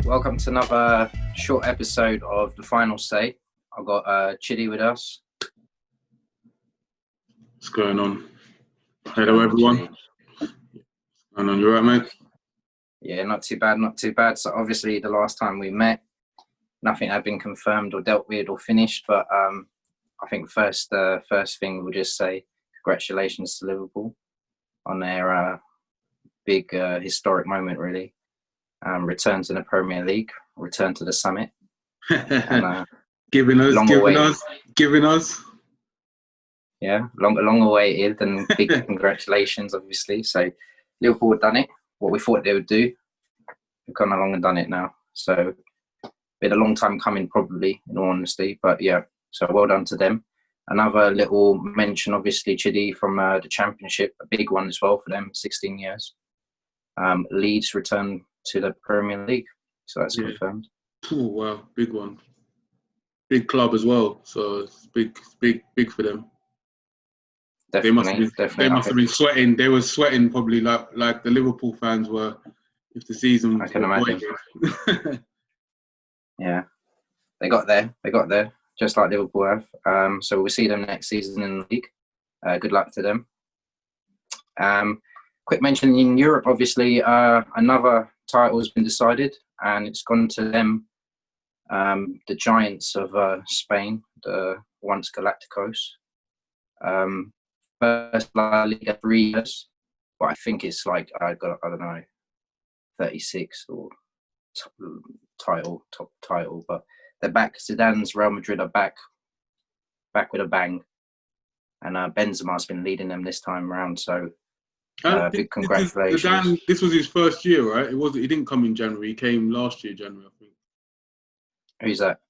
Welcome to another short episode of the final say. I've got Chidi with us. What's going on? Hello, everyone. And on, you right, mate? Yeah, not too bad. So obviously the last time we met, nothing had been confirmed or dealt with or finished. But I think first thing we'll just say congratulations to Liverpool on their big historic moment, really. Return to the Premier League, return to the summit. And, giving us. Yeah, long awaited and big congratulations, obviously. So Liverpool have done it, what we thought they would do. We've come along and done it now. So been a long time coming, probably, in all honesty. But yeah, so well done to them. Another little mention, obviously, Chidi, from the Championship, a big one as well for them, 16 years. Leeds return to the Premier League, so that's confirmed. Oh, wow, big one. Big club as well, so it's big for them. Definitely, they must have been sweating. They were sweating probably like the Liverpool fans were if the season was. I can imagine. Yeah, they got there, just like Liverpool have. So we'll see them next season in the league. Good luck to them. Quick mention in Europe, obviously, another title has been decided, and it's gone to them, the Giants of Spain, the once Galacticos. First La Liga 3 years, but I think it's like I don't know, 36 or top title, but they're back. Zidane's Real Madrid are back with a bang, and Benzema's been leading them this time around. So big congratulations. This was his first year, right? He didn't come in January. He came last year, January, I think. Who's that?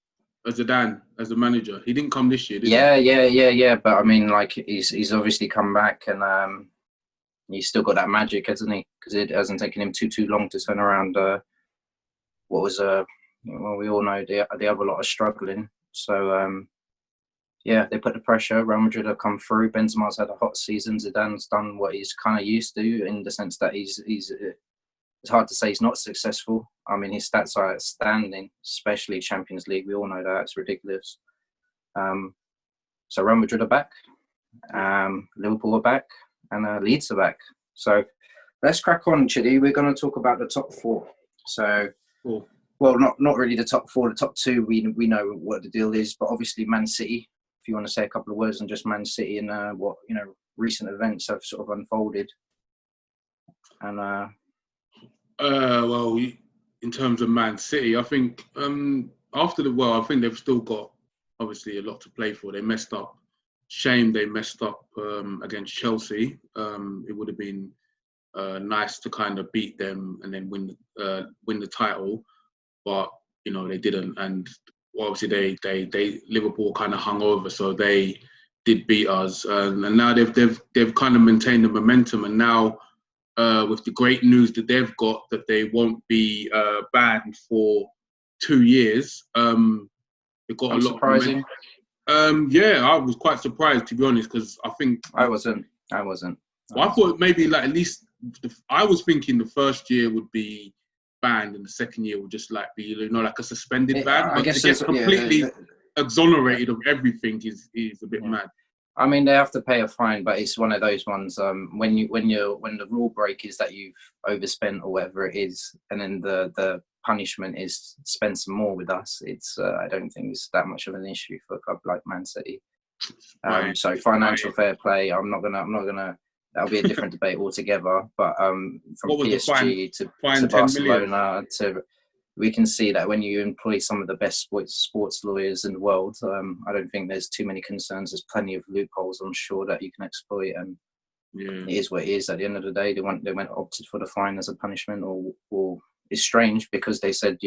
Zidane, as the manager. He didn't come this year, did he? Yeah. But I mean, like, he's obviously come back, and he's still got that magic, hasn't he? Because it hasn't taken him too long to turn around what was well, we all know the other lot are struggling. So yeah, they put the pressure. Real Madrid have come through. Benzema's had a hot season. Zidane's done what he's kind of used to, in the sense that he's it's hard to say he's not successful. I mean, his stats are outstanding, especially Champions League. We all know that. It's ridiculous. So Real Madrid are back. Liverpool are back. And Leeds are back. So let's crack on, Chidi. We're going to talk about the top four. So, cool. Well, not really the top four. The top two, we know what the deal is. But obviously, Man City, if you want to say a couple of words on just Man City and what, recent events have sort of unfolded. And well, in terms of Man City, I think I think they've still got obviously a lot to play for. They messed up. Shame they messed up against Chelsea. It would have been nice to kind of beat them and then win the title, but they didn't. And obviously they Liverpool kind of hung over, so they did beat us. And now they've kind of maintained the momentum. And now with the great news that they've got that they won't be banned for 2 years, they've got a lot surprising. Yeah, I was quite surprised, to be honest, because I think I wasn't. Well, I thought maybe like at least I was thinking the first year would be banned and the second year would just like be like a suspended ban. I guess to get completely exonerated of everything is a bit mad. I mean, they have to pay a fine, but it's one of those ones when the rule break is that you've overspent or whatever it is, and then the punishment is spend some more with us. It's I don't think it's that much of an issue for a club like Man City. So financial fair play, I'm not gonna. That'll be a different debate altogether. But from PSG to Barcelona we can see that when you employ some of the best sports lawyers in the world, I don't think there's too many concerns. There's plenty of loopholes, I'm sure, that you can exploit, and it is what it is. At the end of the day, they went opted for the fine as a punishment, or it's strange because they said,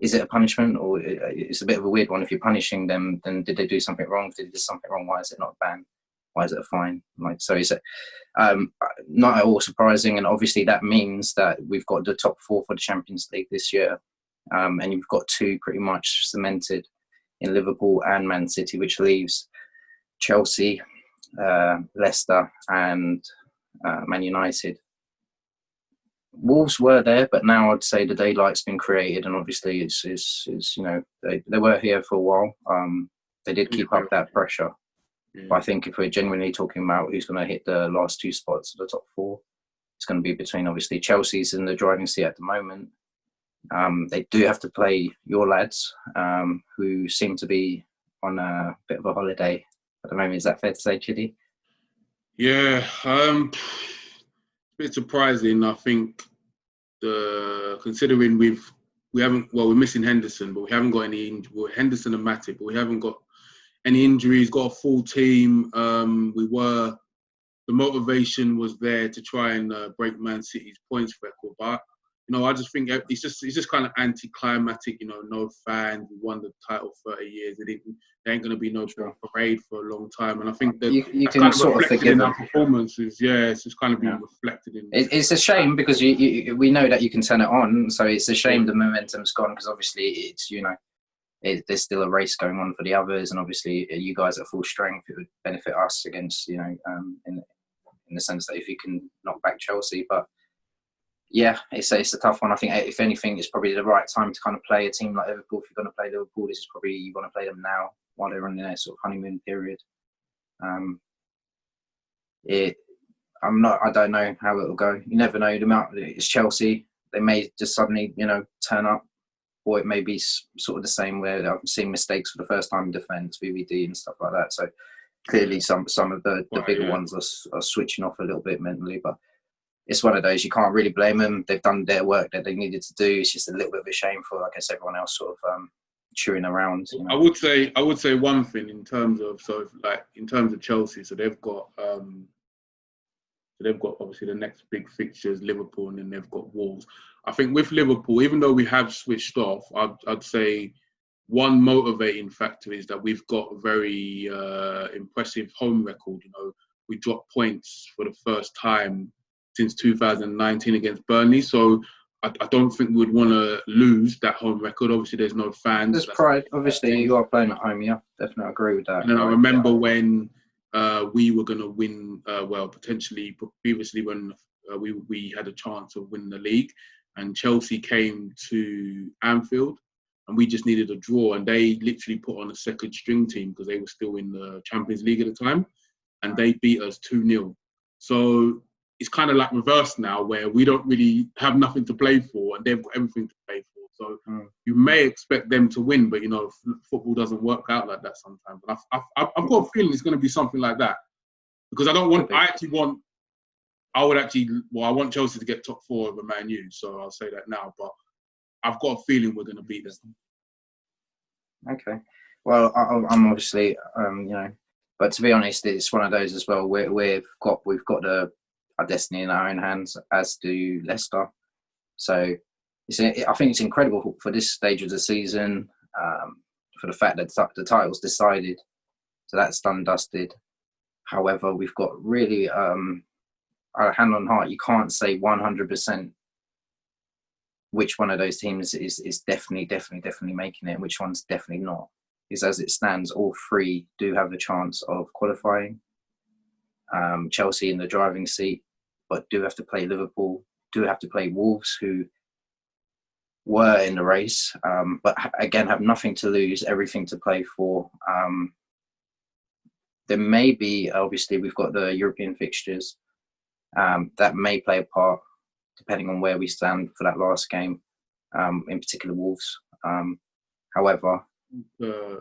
is it a punishment, or it's a bit of a weird one. If you're punishing them, then did they do something wrong? If they did something wrong, why is it not a ban? Why is it a fine? So it's not at all surprising, and obviously that means that we've got the top four for the Champions League this year, and you've got two pretty much cemented in Liverpool and Man City, which leaves Chelsea, Leicester, and Man United. Wolves were there, but now I'd say the daylight's been created, and obviously it's you know, they were here for a while. They did keep up that pressure. Yeah. But I think if we're genuinely talking about who's going to hit the last two spots of the top four, it's going to be between, obviously, Chelsea's in the driving seat at the moment. They do have to play your lads, who seem to be on a bit of a holiday at the moment. Is that fair to say, Chidi? Yeah, a bit surprising. I think considering we're missing Henderson, but we haven't got any. Well, Henderson and Matip, but we haven't got any injuries. Got a full team. The motivation was there to try and break Man City's points record, but I just think it's just kind of anticlimactic. No fans. We won the title 30 years. There ain't going to be no parade for a long time, and I think that you that's can kind of sort of reflected forgive in them. our performances. Yeah, it's just kind of being reflected in. It's a shame because we know that you can turn it on, so it's a shame the momentum's gone because obviously it's there's still a race going on for the others, and obviously you guys at full strength, it would benefit us against in the sense that if you can knock back Chelsea. But yeah, it's a tough one. I think if anything, it's probably the right time to kind of play a team like Liverpool. If you're going to play Liverpool, this is probably you want to play them now while they're on their sort of honeymoon period. I don't know how it'll go. You never know. It's Chelsea. They may just suddenly, turn up, or it may be sort of the same where I've seen mistakes for the first time in defence, VVD and stuff like that. So clearly, some of the bigger ones are switching off a little bit mentally, but it's one of those you can't really blame them. They've done their work that they needed to do. It's just a little bit of a shame for, I guess, everyone else sort of chewing around. I would say one thing in terms of Chelsea. So they've got obviously the next big fixtures, Liverpool, and then they've got Wolves. I think with Liverpool, even though we have switched off, I'd say one motivating factor is that we've got a very impressive home record. We dropped points for the first time since 2019 against Burnley. So I don't think we would want to lose that home record. Obviously, there's no fans. There's pride. Obviously, you are playing at home. Yeah, definitely agree with that. And then I remember when we were going to win, potentially previously when we had a chance of winning the league, and Chelsea came to Anfield, and we just needed a draw, and they literally put on a second string team because they were still in the Champions League at the time, and they beat us 2-0. So it's kind of like reversed now, where we don't really have nothing to play for, and they've got everything to play for. So you may expect them to win, but football doesn't work out like that sometimes. But I've got a feeling it's going to be something like that, because I want Chelsea to get top four over Man U, so I'll say that now. But I've got a feeling we're going to beat them. Okay, well, I'm obviously but to be honest, it's one of those as well. We've got our destiny in our own hands, as do Leicester. So I think it's incredible for this stage of the season, for the fact that the title's decided. So that's done, dusted. However, we've got really, hand on heart, you can't say 100% which one of those teams is definitely making it and which one's definitely not. Because as it stands, all three do have a chance of qualifying. Chelsea in the driving seat, but do have to play Liverpool, do have to play Wolves, who were in the race, but again have nothing to lose, everything to play for. There may be, obviously, we've got the European fixtures that may play a part depending on where we stand for that last game, in particular Wolves. However, I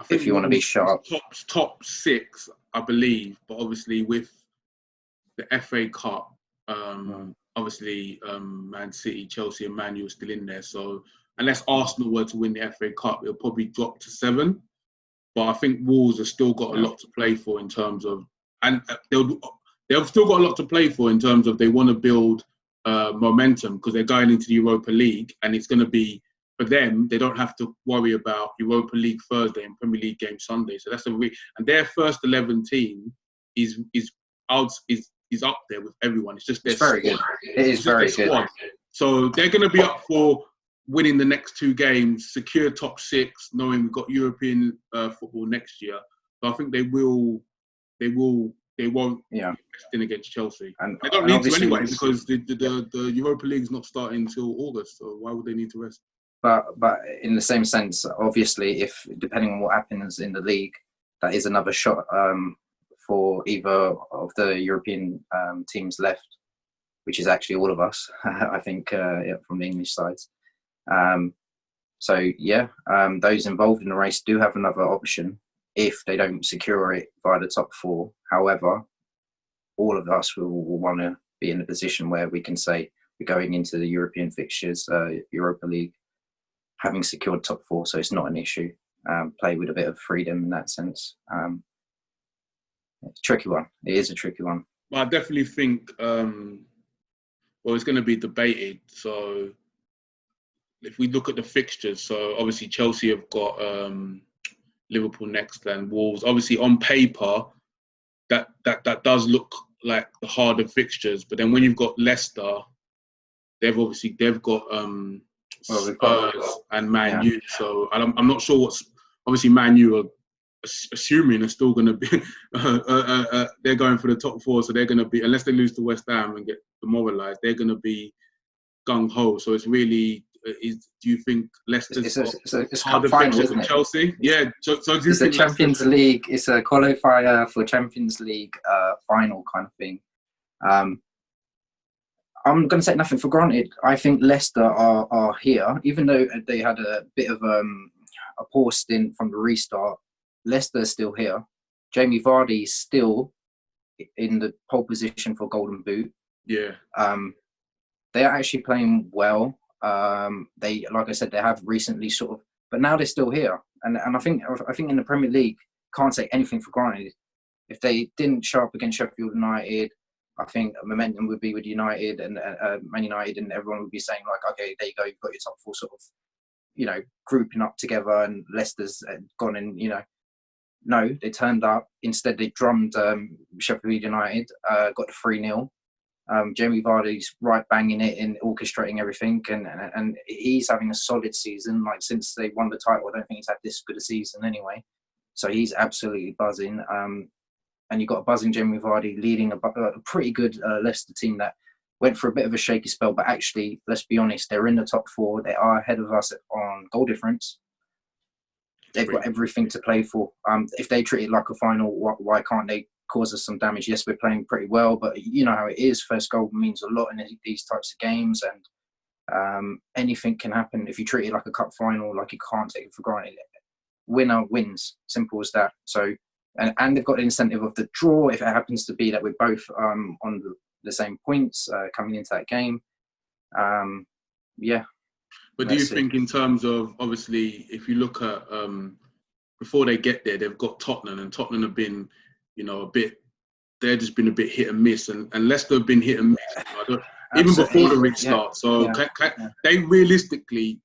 think if you want to be sharp, top six, I believe, but obviously with the FA Cup, obviously Man City, Chelsea, and Man U are still in there. So unless Arsenal were to win the FA Cup, it'll probably drop to 7. But I think Wolves have still got a lot to play for in terms of, and they've still got a lot to play for in terms of they want to build momentum, because they're going into the Europa League, and it's going to be, for them, they don't have to worry about Europa League Thursday and Premier League game Sunday. So that's and their first 11 team is up there with everyone. It's just their squad. Very good. It is very good. So they're going to be up for winning the next 2 games, secure top 6, knowing we've got European football next year. So I think they will they won't be Yeah. investing against Chelsea. And They don't need to obviously anyway, because the Europa League's not starting until August. So why would they need to rest? But in the same sense, obviously, if depending on what happens in the league, that is another shot for either of the European teams left, which is actually all of us, I think, from the English sides. So yeah, those involved in the race do have another option if they don't secure it via the top four. However, all of us will want to be in a position where we can say we're going into the European fixtures, Europa League, having secured top four, so it's not an issue. Play with a bit of freedom in that sense. It's a tricky one. It is a tricky one. Well, I definitely think, it's going to be debated. So if we look at the fixtures, so obviously Chelsea have got Liverpool next and Wolves. Obviously on paper, that does look like the harder fixtures. But then when you've got Leicester, they've got Spurs and Man U. So I'm not sure what's obviously Man U are assuming are still going to be they're going for the top four, so they're going to be, unless they lose to West Ham and get demoralised, they're going to be gung ho. So it's really do you think Leicester's it's harder final, fixtures than Chelsea? Yeah. So do you it's think a Champions League? It's a qualifier for Champions League final kind of thing. I'm going to take nothing for granted. I think Leicester are here, even though they had a bit of a poor stint from the restart. Leicester is still here. Jamie Vardy is still in the pole position for Golden Boot. Yeah. They are actually playing well. They, like I said, they have recently but now they're still here. And I think in the Premier League, can't take anything for granted. If they didn't show up against Sheffield United, I think momentum would be with United and Man United, and everyone would be saying like, okay, there you go, you've got your top four sort of, grouping up together, and Leicester's gone in, No, they turned up. Instead, they drummed Sheffield United, got the 3-0. Jamie Vardy's right banging it in, orchestrating everything, and he's having a solid season. Like since they won the title, I don't think he's had this good a season anyway. So he's absolutely buzzing. And you've got a buzzing Jamie Vardy leading a pretty good Leicester team that went for a bit of a shaky spell, but actually, let's be honest, they're in the top four. They are ahead of us on goal difference. They've got everything to play for. If they treat it like a final, why can't they cause us some damage? Yes, we're playing pretty well, but you know how it is. First goal means a lot in these types of games, and anything can happen. If you treat it like a cup final, like you can't take it for granted. Winner wins. Simple as that. So, and they've got the incentive of the draw if it happens to be that we're both on the same points coming into that game. Yeah. But do you think in terms of, obviously, if you look at, before they get there, they've got Tottenham, and Tottenham have been, they've just been a bit hit and miss, and Leicester have been hit and miss, even before the restart. So they realistically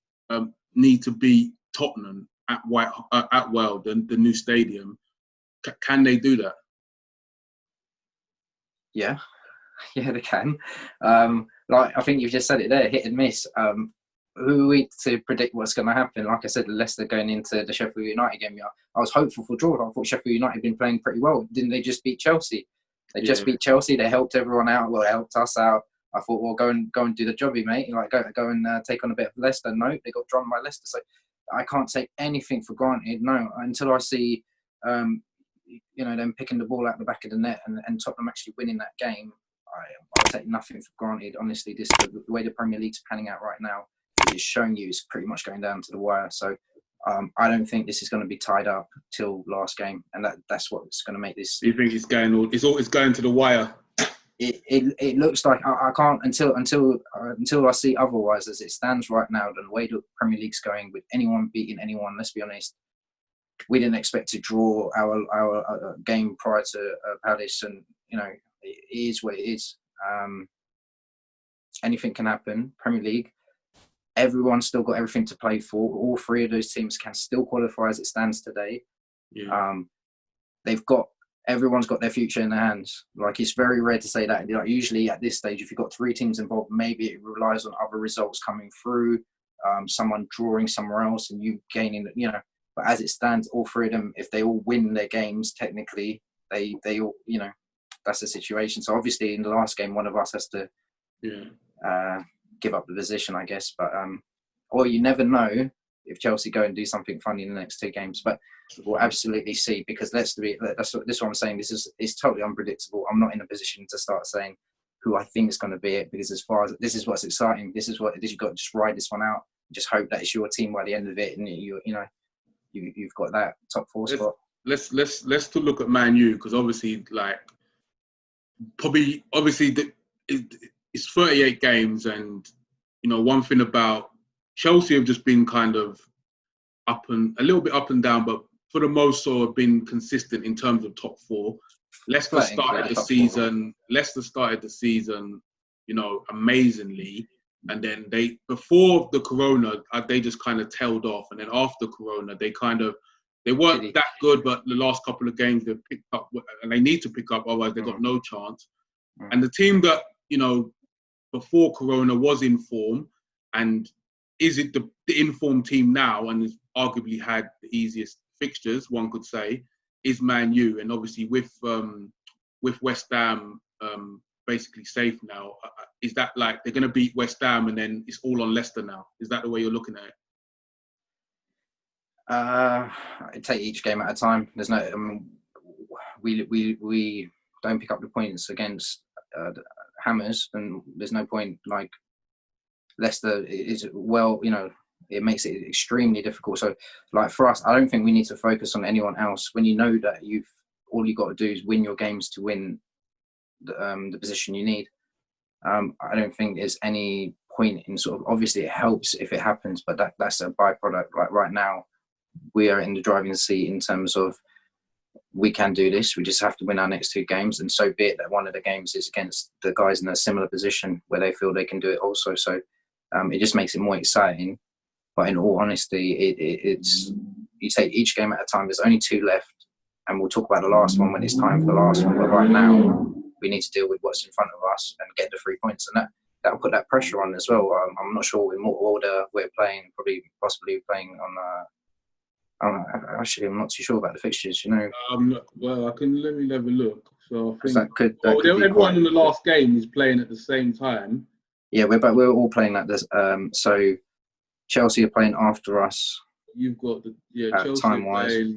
need to beat Tottenham at the new stadium. Can they do that? Yeah, they can. I think you've just said it there, hit and miss. Who are we to predict what's going to happen? Like I said, Leicester going into the Sheffield United game, I was hopeful for draw. I thought Sheffield United had been playing pretty well. Didn't they just beat Chelsea? They just beat Chelsea. They helped everyone out. Well, they helped us out. I thought, well, go and do the jobby, mate. Go and take on a bit of Leicester. No, they got drummed by Leicester. So I can't take anything for granted. No, until I see, them picking the ball out the back of the net and Tottenham actually winning that game. I'll take nothing for granted. Honestly, the way the Premier League's panning out right now is showing you it's pretty much going down to the wire. So I don't think this is going to be tied up till last game, and that's what's going to make this. Do you think it's going to the wire? It looks like I can't until I see otherwise. As it stands right now, the way the Premier League's going, with anyone beating anyone, let's be honest, we didn't expect to draw our game prior to Palace, and it is what it is. Anything can happen. Premier League, everyone's still got everything to play for. All three of those teams can still qualify as it stands today. Yeah. Everyone's got their future in their hands. Like, it's very rare to say that. Like, usually at this stage, if you've got three teams involved, maybe it relies on other results coming through, someone drawing somewhere else and you gaining, But as it stands, all three of them, if they all win their games, technically, they all, that's the situation. So obviously in the last game, one of us has to give up the position, I guess. But or you never know if Chelsea go and do something funny in the next 2 games. But we'll absolutely see, because this is what I'm saying. It's totally unpredictable. I'm not in a position to start saying who I think is going to be it, because as far as this is what's exciting. This is what you've got to just ride this one out. Just hope that it's your team by the end of it, and you've got that top 4 spot. Let's to look at Man U, because obviously it's 38 games, and one thing about Chelsea have just been kind of a little bit up and down, but for the most part have been consistent in terms of top 4. Leicester started the season, amazingly, and then before the Corona, they just kind of tailed off, and then after Corona, they weren't that good, but the last couple of games they've picked up, and they need to pick up, otherwise they've got no chance. And the team that before Corona was in form, and is it the informed team now, and has arguably had the easiest fixtures, one could say, is Man U. And obviously with West Ham basically safe now, is that like they're going to beat West Ham and then it's all on Leicester now? Is that the way you're looking at it? I take each game at a time. There's no, we don't pick up the points against Hammers, and there's no point. Like Leicester is it makes it extremely difficult. So, like for us, I don't think we need to focus on anyone else. When you know that all you got to do is win your games to win the position you need. I don't think there's any point in sort of. Obviously, it helps if it happens, but that's a byproduct. Like right now, we are in the driving seat in terms of we can do this. We just have to win our next 2 games, and so be it that one of the games is against the guys in a similar position where they feel they can do it also. So it just makes it more exciting. But in all honesty, it's you take each game at a time. There's only 2 left, and we'll talk about the last one when it's time for the last one. But right now, we need to deal with what's in front of us and get the 3 points, and that'll put that pressure on as well. I'm not sure in what order we're playing. Possibly playing on. Actually, I'm not too sure about the fixtures. Well, let me have a look. So I think everyone in the last game is playing at the same time. Yeah, we're all playing at this. So Chelsea are playing after us. You've got Chelsea time-wise.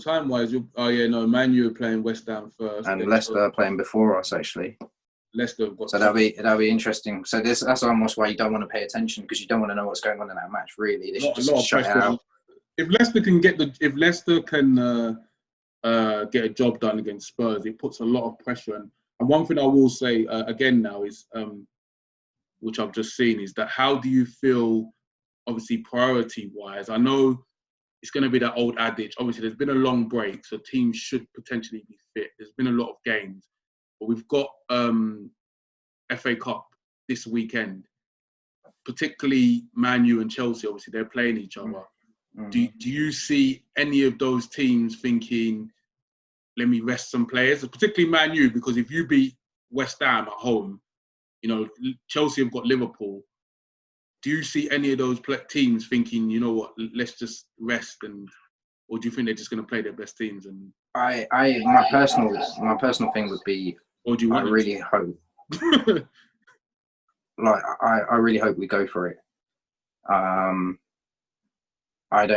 Time-wise. Man U are playing West Ham first, and Leicester are playing before us actually. Leicester have got. So that'll be interesting. So that's almost why you don't want to pay attention, because you don't want to know what's going on in that match. Really, they should just shut it out. If Leicester can get a job done against Spurs, it puts a lot of pressure. And one thing I will say again now is, which I've just seen, is that how do you feel, obviously priority-wise? I know it's going to be that old adage. Obviously, there's been a long break, so teams should potentially be fit. There's been a lot of games, but we've got FA Cup this weekend, particularly Man U and Chelsea. Obviously, they're playing each other. Do you see any of those teams thinking, let me rest some players, particularly Man U, because if you beat West Ham at home, Chelsea have got Liverpool. Do you see any of those teams thinking, you know what, let's just rest, or do you think they're just going to play their best teams? And my personal thing would be, or do you want I really hope, I really hope we go for it. I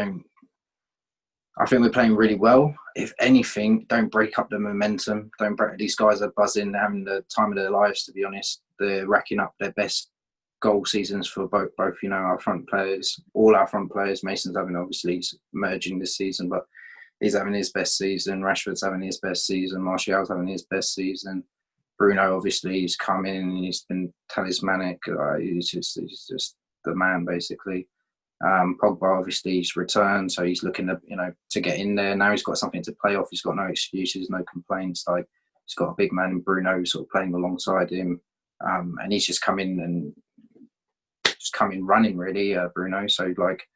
think we're playing really well. If anything, don't break up the momentum. These guys are buzzing, having the time of their lives, to be honest. They're racking up their best goal seasons for both our front players, all our front players. Mason's having obviously emerging this season, but he's having his best season. Rashford's having his best season. Martial's having his best season. Bruno, obviously, he's come in and he's been talismanic. He's just the man, basically. Pogba, obviously, he's returned, so he's looking to get in there. Now he's got something to play off. He's got no excuses, no complaints. Like, he's got a big man in Bruno sort of playing alongside him, and he's just come in running, really, Bruno. So, like,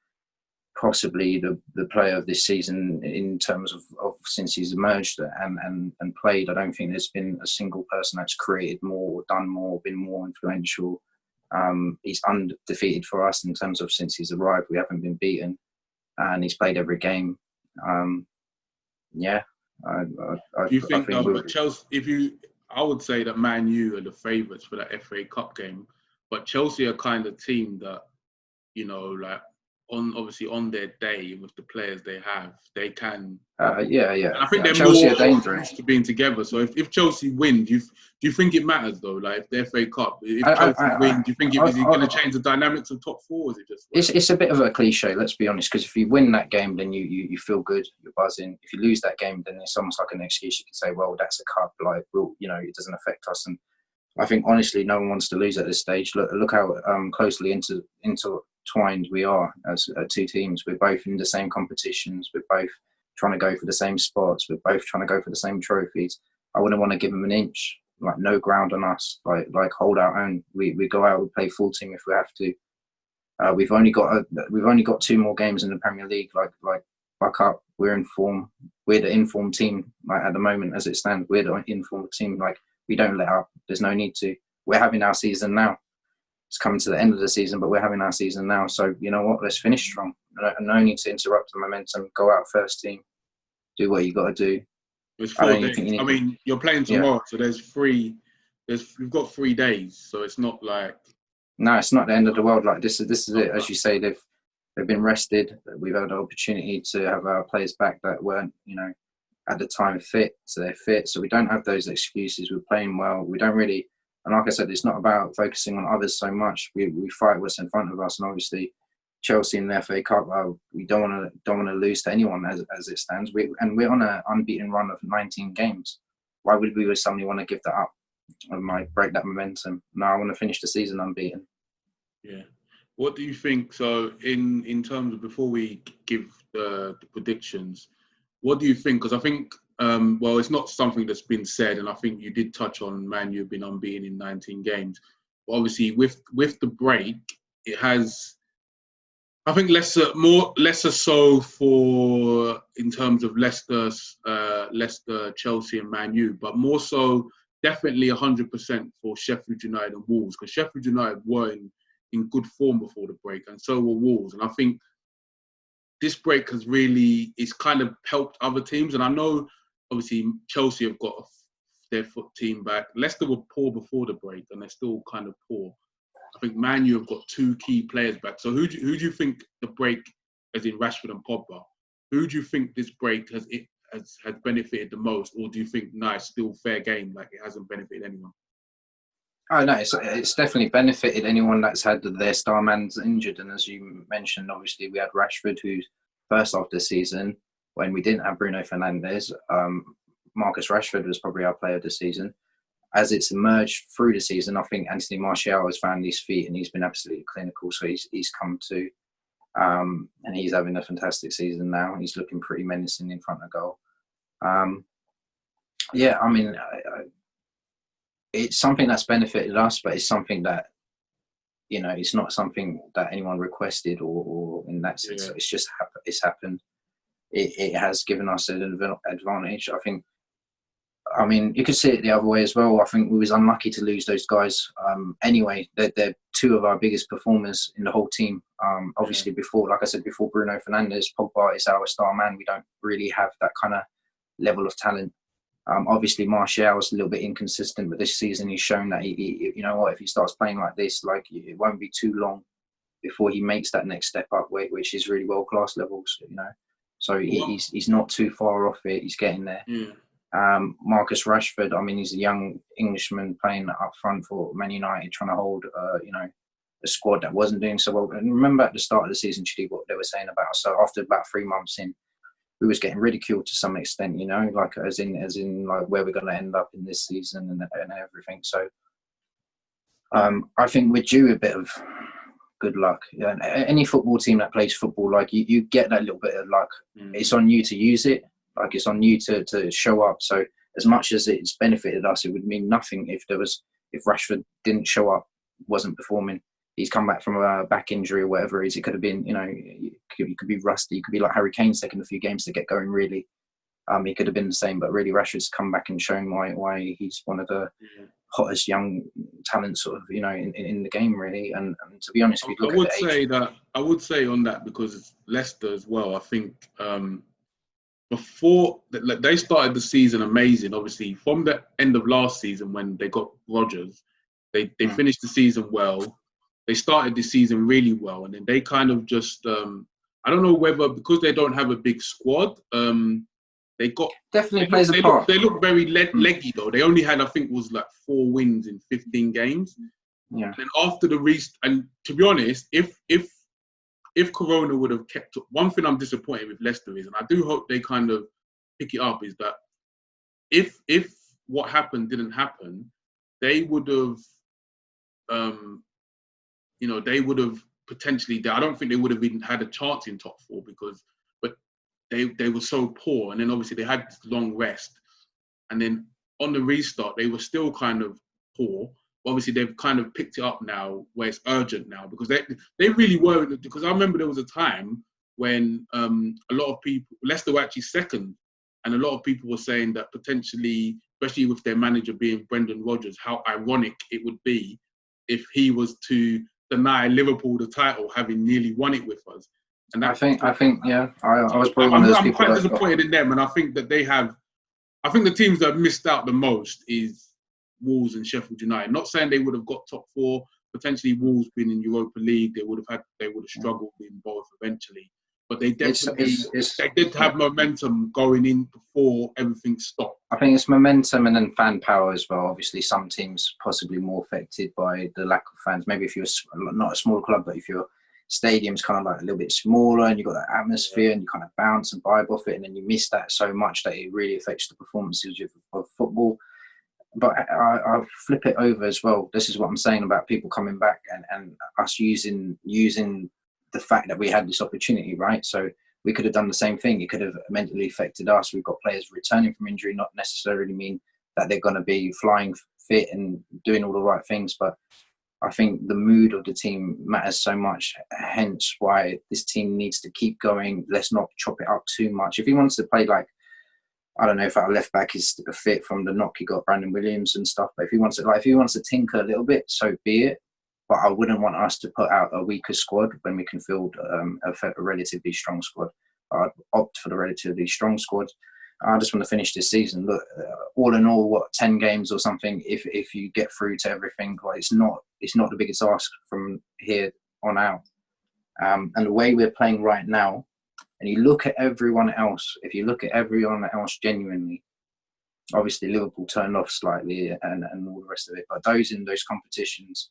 possibly the player of this season in terms of since he's emerged and played. I don't think there's been a single person that's created more, done more, been more influential. He's undefeated for us in terms of since he's arrived. We haven't been beaten, and he's played every game. Do you think, Chelsea? I would say that Man U are the favourites for that FA Cup game, but Chelsea are kind of team that, like obviously on their day with the players they have, they can. Yeah. And I think they're Chelsea more are dangerous. used to being together. So if Chelsea win, do you think it matters though? Like if the FA Cup, if Chelsea win, do you think is it going to change the dynamics of top four? Or is it just? It's a bit of a cliche, let's be honest. Because if you win that game, then you feel good, you're buzzing. If you lose that game, then it's almost like an excuse. You can say, well, that's a cup. Like, it doesn't affect us. And I think honestly, no one wants to lose at this stage. Look how closely intertwined we are as two teams. We're both in the same competitions. We're both trying to go for the same spots. We're both trying to go for the same trophies. I wouldn't want to give them an inch, like no ground on us. Like hold our own. We go out. We play full team if we have to. We've only got 2 more games in the Premier League. Like buck up. We're in form. We're the informed team. Like at the moment, as it stands, we're the informed team. Like we don't let up. There's no need to. We're having our season now. It's coming to the end of the season, but we're having our season now. So you know what? Let's finish strong. No need to interrupt the momentum. Go out first team. Do what you got to do. It's 4 days. I mean, you're playing tomorrow, so we've got 3 days, so it's not like. No, it's not the end of the world. Like this is it. As you say, they've been rested. We've had an opportunity to have our players back that weren't, at the time fit. So they're fit. So we don't have those excuses. We're playing well. We don't really. And like I said, it's not about focusing on others so much. We fight what's in front of us, and obviously Chelsea in the FA Cup. We don't want to lose to anyone as it stands. We're on an unbeaten run of 19 games. Why would we suddenly want to give that up? I might break that momentum. No, I want to finish the season unbeaten. Yeah. What do you think? So, in terms of before we give the predictions, what do you think? Because I think, it's not something that's been said, and I think you did touch on Man U have been unbeaten in 19 games. But obviously, with the break, it has. I think lesser so for in terms of Leicester, Chelsea, and Man U, but more so definitely 100% for Sheffield United and Wolves, because Sheffield United were in good form before the break, and so were Wolves. And I think this break it's kind of helped other teams. And I know obviously Chelsea have got their team back. Leicester were poor before the break, and they're still kind of poor. I think Man U have got 2 key players back. So who do you think the break, as in Rashford and Pogba, who do you think this break has benefited the most? Or do you think, it's still fair game, like it hasn't benefited anyone? Oh no, it's definitely benefited anyone that's had their star man injured. And as you mentioned, obviously we had Rashford, who's first off the season, when we didn't have Bruno Fernandes, Marcus Rashford was probably our player of the season. As it's emerged through the season, I think Anthony Martial has found his feet and he's been absolutely clinical. So he's come to, and he's having a fantastic season now. He's looking pretty menacing in front of goal. It's something that's benefited us, but it's something that, it's not something that anyone requested or in that sense. Yeah. It's just it's happened. It has given us an advantage. I mean, you could see it the other way as well. I think we was unlucky to lose those guys. Anyway, they're 2 of our biggest performers in the whole team. Obviously, before Bruno Fernandes, Pogba is our star man. We don't really have that kind of level of talent. Obviously, Martial is a little bit inconsistent, but this season he's shown that he if he starts playing like this, like it won't be too long before he makes that next step up, which is really world class levels. So he's not too far off it. He's getting there. Yeah. Marcus Rashford, I mean, he's a young Englishman playing up front for Man United, trying to hold, a squad that wasn't doing so well. And remember at the start of the season, Chidi, what they were saying about us. So after about 3 months in, we was getting ridiculed to some extent, like as in like where we're going to end up in this season and everything. So I think we're due a bit of good luck. Yeah, any football team that plays football, like you get that little bit of luck. It's on you to use it. Like it's on you to show up. So as much as it's benefited us, it would mean nothing if Rashford didn't show up, wasn't performing. He's come back from a back injury or whatever it is. It could have been, he could be rusty. He could be like Harry Kane's taking a few games to get going. Really, he could have been the same. But really, Rashford's come back and shown why he's one of the hottest young talents, sort of, in the game, really. And to be honest, I would say on that, because Leicester as well. I think before they started the season amazing. Obviously, from the end of last season when they got Rodgers, they finished the season well. They started the season really well, and then they kind of just I don't know whether because they don't have a big squad, they got definitely plays a part. They look very leggy though. They only had, I think, it was like 4 wins in 15 games. Yeah. And then after the and to be honest, if Corona would have kept up, one thing I'm disappointed with Leicester is, and I do hope they kind of pick it up, is that if what happened didn't happen, they would have, they would have potentially. I don't think they would have even had a chance in top 4 but they were so poor, and then obviously they had this long rest, and then on the restart they were still kind of poor. Obviously, they've kind of picked it up now, where it's urgent now, because they really were. Because I remember there was a time when a lot of people, Leicester were actually second, and a lot of people were saying that potentially, especially with their manager being Brendan Rodgers, how ironic it would be if he was to deny Liverpool the title, having nearly won it with us. And I think, yeah, I was probably one of those people. I'm quite disappointed in them, and I think that they have. I think the teams that have missed out the most is Wolves and Sheffield United. Not saying they would have got top 4. Potentially, Wolves being in Europa League, they would have struggled in both eventually. But they definitely they did have momentum going in before everything stopped. I think it's momentum and then fan power as well. Obviously, some teams possibly more affected by the lack of fans. Maybe if you're not a small club, but if your stadium's kind of like a little bit smaller and you've got that atmosphere and you kind of bounce and vibe off it, and then you miss that so much that it really affects the performances of football. But I flip it over as well. This is what I'm saying about people coming back and us using the fact that we had this opportunity, right? So we could have done the same thing. It could have mentally affected us. We've got players returning from injury, not necessarily mean that they're going to be flying fit and doing all the right things. But I think the mood of the team matters so much, hence why this team needs to keep going. Let's not chop it up too much. If he wants to play like, I don't know if our left back is fit from the knock he got, Brandon Williams and stuff. But if he wants to tinker a little bit, so be it. But I wouldn't want us to put out a weaker squad when we can field a relatively strong squad. I'd opt for the relatively strong squad. I just want to finish this season. Look, all in all, 10 games or something? If you get through to everything, it's not the biggest ask from here on out. And the way we're playing right now. And you look at everyone else, if you look at everyone else genuinely, obviously Liverpool turned off slightly and all the rest of it, but those in those competitions,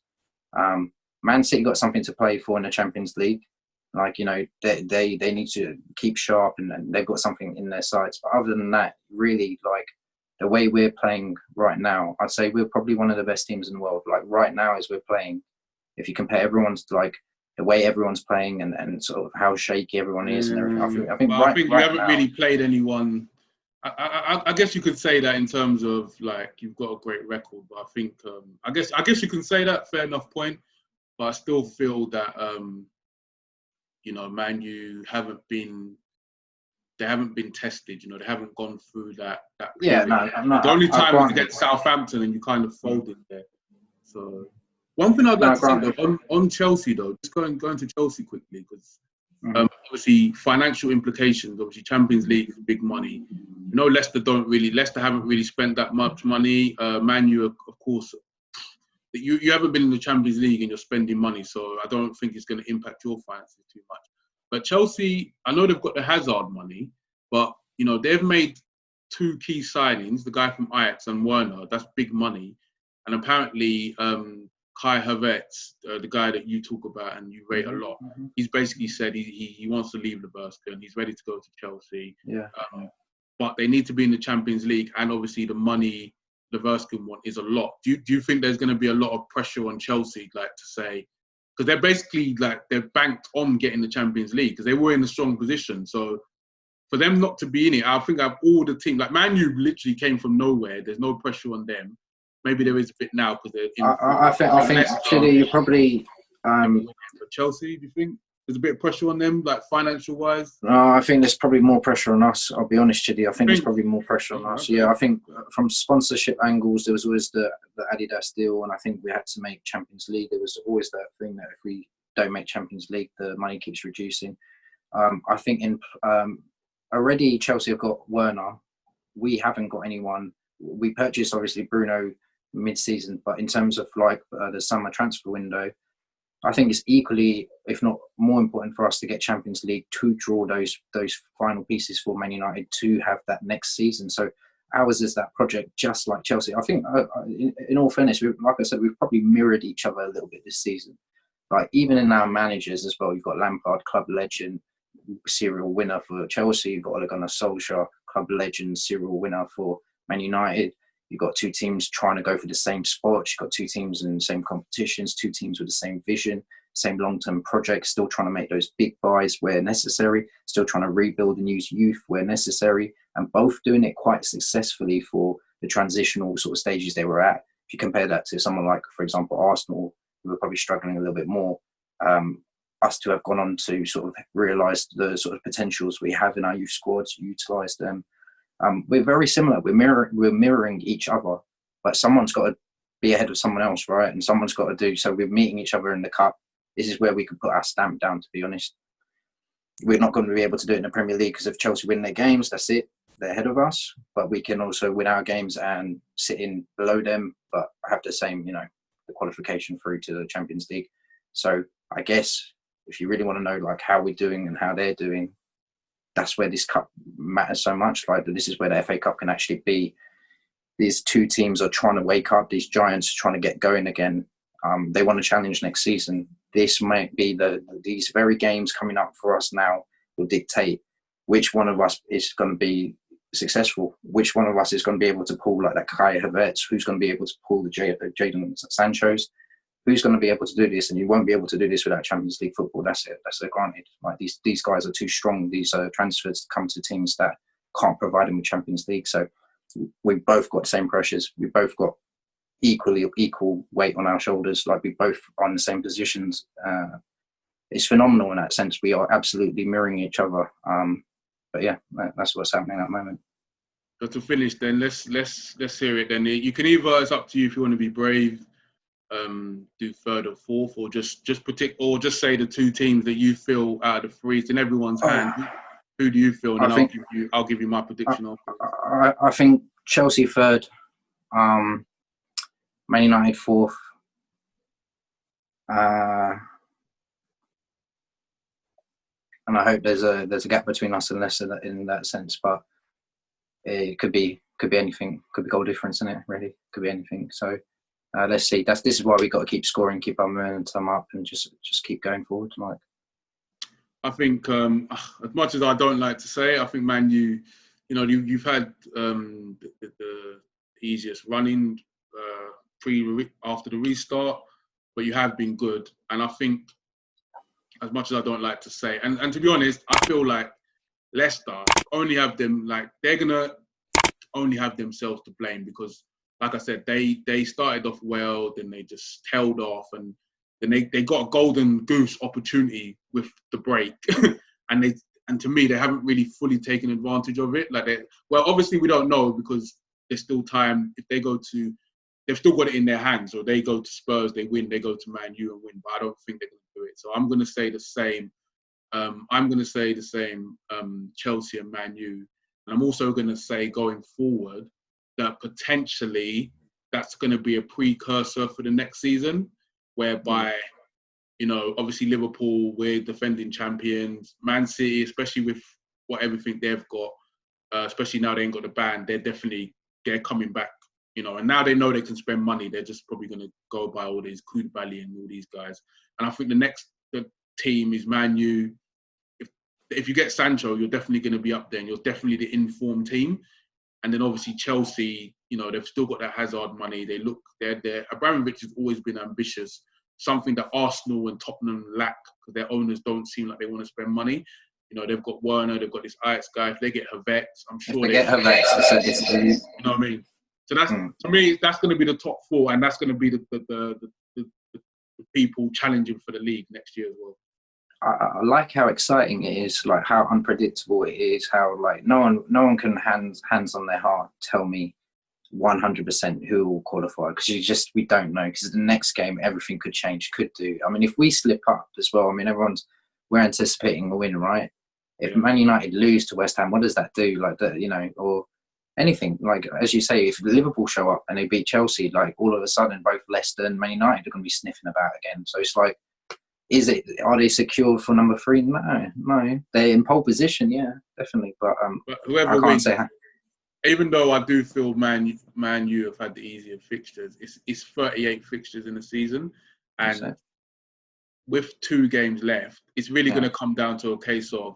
Man City got something to play for in the Champions League. They need to keep sharp and they've got something in their sights. But other than that, really, the way we're playing right now, I'd say we're probably one of the best teams in the world. Like right now as we're playing, if you compare everyone's the way everyone's playing and sort of how shaky everyone is and everything. I think you haven't really played anyone. I guess you could say that in terms of you've got a great record, but I think I guess you can say that. Fair enough point, but I still feel that Man U haven't been tested. They haven't gone through that. Yeah, no, I'm not. The only time was against Southampton, and you kind of folded there. So. One thing I'd like to say though, on Chelsea though, just going to Chelsea quickly because obviously financial implications. Obviously Champions League is big money. Leicester haven't really spent that much money. Man U, of course, you haven't been in the Champions League and you're spending money, so I don't think it's going to impact your finances too much. But Chelsea, I know they've got the Hazard money, but they've made 2 key signings: the guy from Ajax and Werner. That's big money, and apparently. Kai Havertz, the guy that you talk about and you rate a lot, he's basically said he wants to leave Leverkusen and he's ready to go to Chelsea. Yeah. But they need to be in the Champions League, and obviously the money Leverkusen want is a lot. Do you think there's going to be a lot of pressure on Chelsea, to say, because they're basically they're banked on getting the Champions League because they were in a strong position. So for them not to be in it, I think I've all the team Man U literally came from nowhere. There's no pressure on them. Maybe there is a bit now because they're. I think actually you're probably. Chelsea, do you think there's a bit of pressure on them, financial wise? No, I think there's probably more pressure on us. I'll be honest, Chidi. I think there's probably more pressure on us. Yeah, I think from sponsorship angles, there was always the Adidas deal, and I think we had to make Champions League. There was always that thing that if we don't make Champions League, the money keeps reducing. I think already Chelsea have got Werner. We haven't got anyone. We purchased obviously Bruno mid-season, but in terms of like the summer transfer window, I think it's equally, if not more important, for us to get Champions League, to draw those final pieces for Man United to have that next season. So ours is that project, just like Chelsea. I think, in all fairness, like I said, we've probably mirrored each other a little bit this season. Like even in our managers as well, you've got Lampard, club legend, serial winner for Chelsea. You've got Ole Gunnar Solskjaer, club legend, serial winner for Man United. You've got two teams trying to go for the same spots. You've got two teams in the same competitions, two teams with the same vision, same long-term projects, still trying to make those big buys where necessary, still trying to rebuild and use youth where necessary, and both doing it quite successfully for the transitional sort of stages they were at. If you compare that to someone like, for example, Arsenal, who were probably struggling a little bit more, us to have gone on to sort of realise the sort of potentials we have in our youth squads, utilise them. We're very similar. We're mirroring each other, but someone's got to be ahead of someone else, right? And someone's got to do. So we're meeting each other in the cup. This is where we can put our stamp down. To be honest, we're not going to be able to do it in the Premier League because if Chelsea win their games, that's it. They're ahead of us. But we can also win our games and sit in below them, but have the same, the qualification through to the Champions League. So I guess if you really want to know like how we're doing and how they're doing, that's where this cup matters so much. Like this is where the FA Cup can actually be. These two teams are trying to wake up. These giants are trying to get going again. They want to challenge next season. This might be these very games coming up for us now will dictate which one of us is going to be successful. Which one of us is going to be able to pull like that Kai Havertz? Who's going to be able to pull the Jadon Sancho's? Who's going to be able to do this? And you won't be able to do this without Champions League football. That's it. That's granted. Like these guys are too strong. These transfers to come to teams that can't provide them with Champions League. So we've both got the same pressures. We've both got equal weight on our shoulders. Like we both are in the same positions. It's phenomenal in that sense. We are absolutely mirroring each other. But yeah, that's what's happening at the moment. So to finish, then let's hear it. Then you can either, it's up to you if you want to be brave. Do third or fourth, or just predict, or just say the two teams that you feel out of the three. It's in everyone's hand. Who do you feel? And I'll give you my prediction. I think Chelsea third, Man United fourth, and I hope there's a gap between us and Leicester in that sense. But it could be anything. Could be goal difference in it. Really, could be anything. So. Let's see. This is why we got to keep scoring, keep our momentum up, and just keep going forward. Like, I think as much as I don't like to say, I think Man U, you've had the easiest running after the restart, but you have been good. And I think, as much as I don't like to say, and to be honest, I feel like Leicester only have them, like they're gonna only have themselves to blame because. Like I said, they started off well, then they just tailed off, and then they got a golden goose opportunity with the break, and to me they haven't really fully taken advantage of it. Obviously we don't know because there's still time. If they they've still got it in their hands, or they go to Spurs, they win, they go to Man U and win, but I don't think they're going to do it. So I'm going to say the same. Chelsea and Man U, and I'm also going to say going forward. That potentially that's going to be a precursor for the next season, whereby, obviously Liverpool, we're defending champions. Man City, especially with everything they've got, especially now they ain't got the ban, they're coming back, and now they know they can spend money. They're just probably going to go buy all these Koulibaly and all these guys. And I think the team is Man U. If you get Sancho, you're definitely going to be up there, and you're definitely the informed team. And then obviously Chelsea, they've still got that Hazard money. They're Abramovich has always been ambitious, something that Arsenal and Tottenham lack because their owners don't seem like they want to spend money. They've got Werner, they've got this Ajax guy. If they get Havertz, I'm sure they get Havertz. You know what I mean? So that's to me, that's going to be the top four, and that's going to be the people challenging for the league next year as well. I like how exciting it is, like how unpredictable it is, how like no one can hands on their heart tell me 100% who will qualify because we don't know because the next game everything could change, could do. I mean, if we slip up as well, I mean we're anticipating a win, right? If Man United lose to West Ham, what does that do? Like that, or anything. Like as you say, if Liverpool show up and they beat Chelsea, like all of a sudden both Leicester and Man United are going to be sniffing about again. So it's like, are they secure for number 3? No. They're in pole position, yeah, definitely. But whoever I can't wins, say. Even though I do feel Man U have had the easier fixtures, it's 38 fixtures in the season, and with 2 games left, it's really going to come down to a case of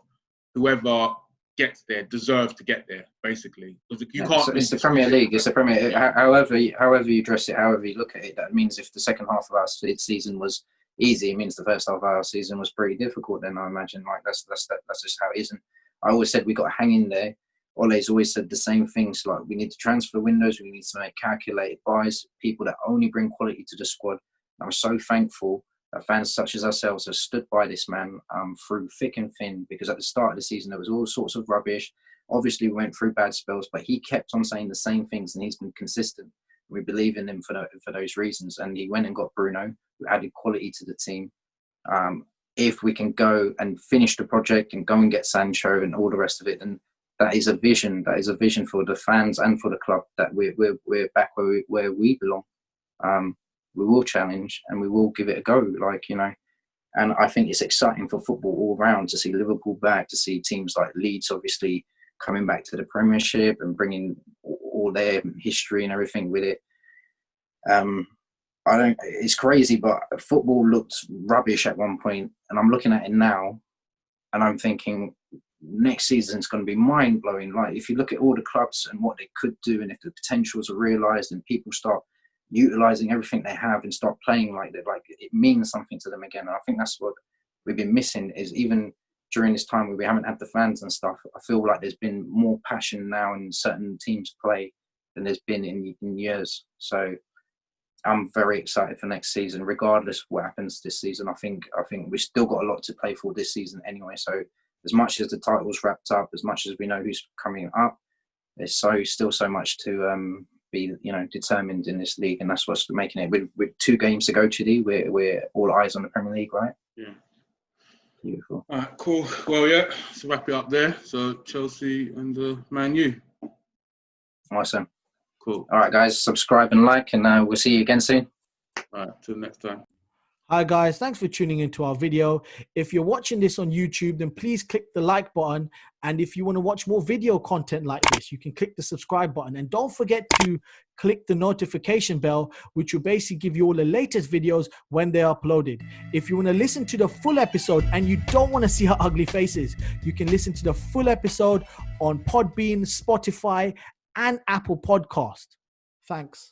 whoever gets there deserves to get there, basically. Because you can't. It's the Premier League. It's the Premier. However you dress it, however you look at it, that means if the second half of our season was easy, it means the first half of our season was pretty difficult. Then I imagine that's just how it is. And I always said we got to hang in there. Ole's always said the same things, like we need to transfer windows, we need to make calculated buys, people that only bring quality to the squad. And I'm so thankful that fans such as ourselves have stood by this man through thick and thin, because at the start of the season there was all sorts of rubbish. Obviously we went through bad spells, but he kept on saying the same things and he's been consistent. We believe in him for those reasons. And he went and got Bruno, who added quality to the team. If we can go and finish the project and go and get Sancho and all the rest of it, then that is a vision. That is a vision for the fans and for the club, that we're back where we belong. We will challenge and we will give it a go. And I think it's exciting for football all round to see Liverpool back, to see teams like Leeds obviously coming back to the Premiership and bringing all their history and everything with it. It's crazy, but football looked rubbish at one point, and I'm looking at it now, and I'm thinking next season is going to be mind-blowing. Like if you look at all the clubs and what they could do, and if the potentials are realised and people start utilising everything they have and start playing like that, like it means something to them again. And I think that's what we've been missing, is even during this time where we haven't had the fans and stuff, I feel like there's been more passion now in certain teams play than there's been in years. So I'm very excited for next season, regardless of what happens this season. I think we've still got a lot to play for this season anyway. So as much as the title's wrapped up, as much as we know who's coming up, there's still so much to be determined in this league, and that's what's making it. With 2 games to go, Chidi, we're all eyes on the Premier League, right? Yeah. Beautiful. All right, cool. Well, yeah, let's wrap it up there. So Chelsea and Man U. Awesome. Cool. All right, guys, subscribe and like, and we'll see you again soon. All right, till next time. Hi guys, thanks for tuning into our video. If you're watching this on YouTube, then please click the like button. And if you want to watch more video content like this, you can click the subscribe button. And don't forget to click the notification bell, which will basically give you all the latest videos when they're uploaded. If you want to listen to the full episode and you don't want to see our ugly faces, you can listen to the full episode on Podbean, Spotify, and Apple Podcast. Thanks.